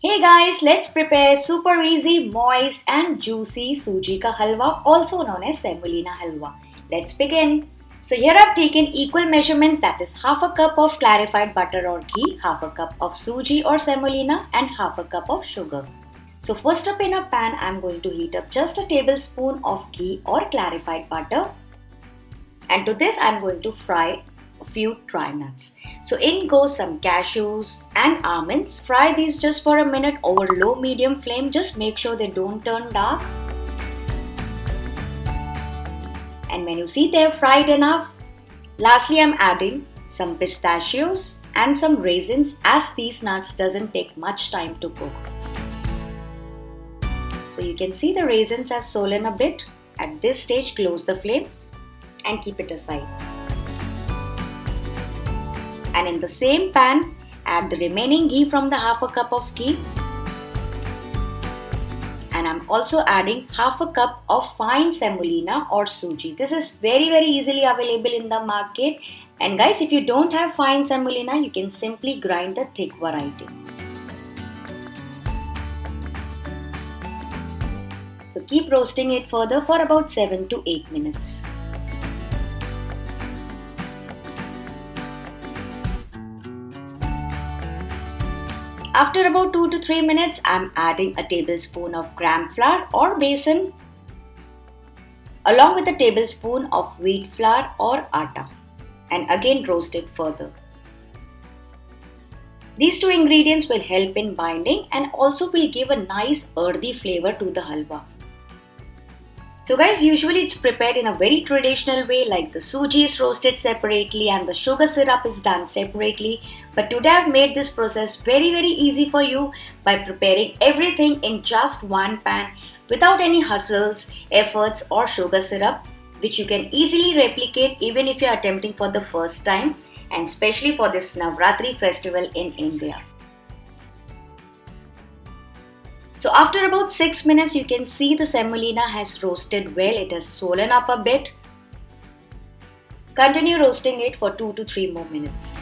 Hey guys, let's prepare super easy, moist and juicy Sooji ka halwa, also known as Semolina halwa. Let's begin. So here I've taken equal measurements, that is half a cup of clarified butter or ghee, half a cup of Sooji or Semolina and half a cup of sugar. So first up in a pan, I'm going to heat up just a tablespoon of ghee or clarified butter. And to this I'm going to fry a few dry nuts. So in goes some cashews and almonds. Fry these just for a minute over low medium flame. Just make sure they don't turn dark. And when you see they're fried enough, lastly I'm adding some pistachios and some raisins, as these nuts doesn't take much time to cook. So you can see the raisins have swollen a bit. At this stage, close the flame and keep it aside. And in the same pan, add the remaining ghee from the half a cup of ghee. And I'm also adding half a cup of fine semolina or Suji. This is very easily available in the market. And guys, if you don't have fine semolina, you can simply grind the thick variety. So keep roasting it further for about 7 to 8 minutes. After about 2 to 3 minutes, I'm adding a tablespoon of gram flour or besan along with a tablespoon of wheat flour or atta, and again roast it further. These two ingredients will help in binding and also will give a nice earthy flavor to the halwa. So guys, usually it's prepared in a very traditional way, like the suji is roasted separately and the sugar syrup is done separately. But today I've made this process very easy for you by preparing everything in just one pan without any hustles, efforts or sugar syrup, which you can easily replicate even if you are attempting for the first time, and especially for this Navratri festival in India. So after about 6 minutes, you can see the semolina has roasted well. It has swollen up a bit. Continue roasting it for 2 to 3 more minutes.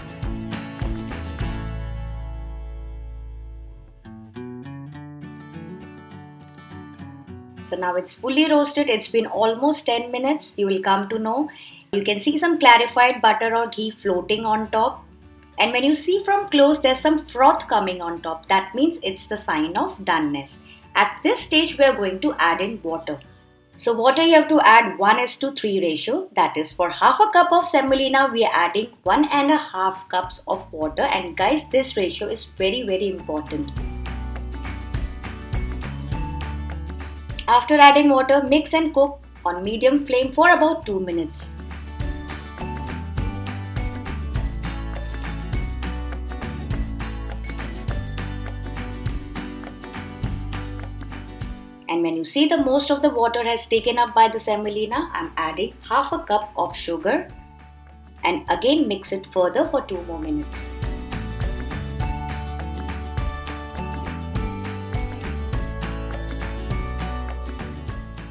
So now it's fully roasted. It's been almost 10 minutes. You will come to know. You can see some clarified butter or ghee floating on top. And when you see from close, there's some froth coming on top. That means it's the sign of doneness. At this stage, we are going to add in water. So water you have to add 1:3 ratio. That is, for half a cup of semolina, we are adding 1.5 cups of water. And guys, this ratio is very important. After adding water, mix and cook on medium flame for about 2 minutes. And when you see the most of the water has taken up by the semolina, I'm adding half a cup of sugar and again mix it further for 2 more minutes.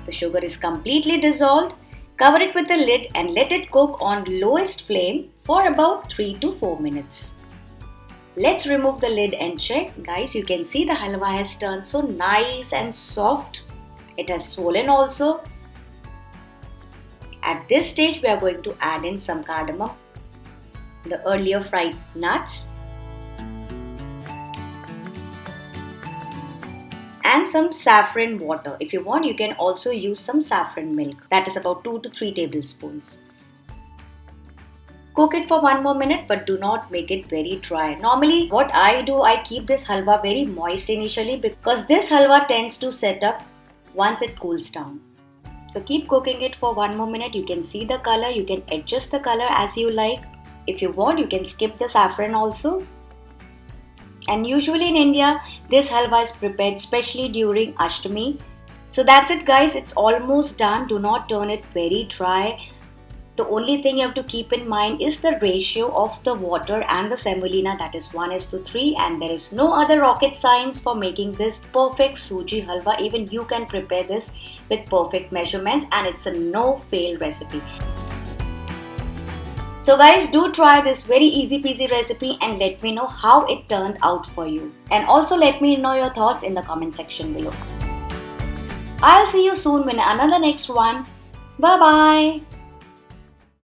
The sugar is completely dissolved. Cover it with a lid and let it cook on lowest flame for about 3 to 4 minutes. Let's remove the lid and check. Guys, you can see the halwa has turned so nice and soft. It has swollen also. At this stage, we are going to add in some cardamom, the earlier fried nuts, and some saffron water. If you want, you can also use some saffron milk. That is about 2 to 3 tablespoons. Cook it for 1 more minute, but do not make it very dry. Normally what I do, I keep this halwa very moist initially because this halwa tends to set up once it cools down. So keep cooking it for 1 more minute. You can see the color. You can adjust the color as you like. If you want, you can skip the saffron also. And usually in India, this halwa is prepared especially during Ashtami. So that's it guys. It's almost done. Do not turn it very dry. The only thing you have to keep in mind is the ratio of the water and the semolina, that is 1:3, and there is no other rocket science for making this perfect Suji halwa. Even you can prepare this with perfect measurements and it's a no-fail recipe. So guys, do try this very easy peasy recipe and let me know how it turned out for you. And also let me know your thoughts in the comment section below. I'll see you soon with another next one. Bye bye.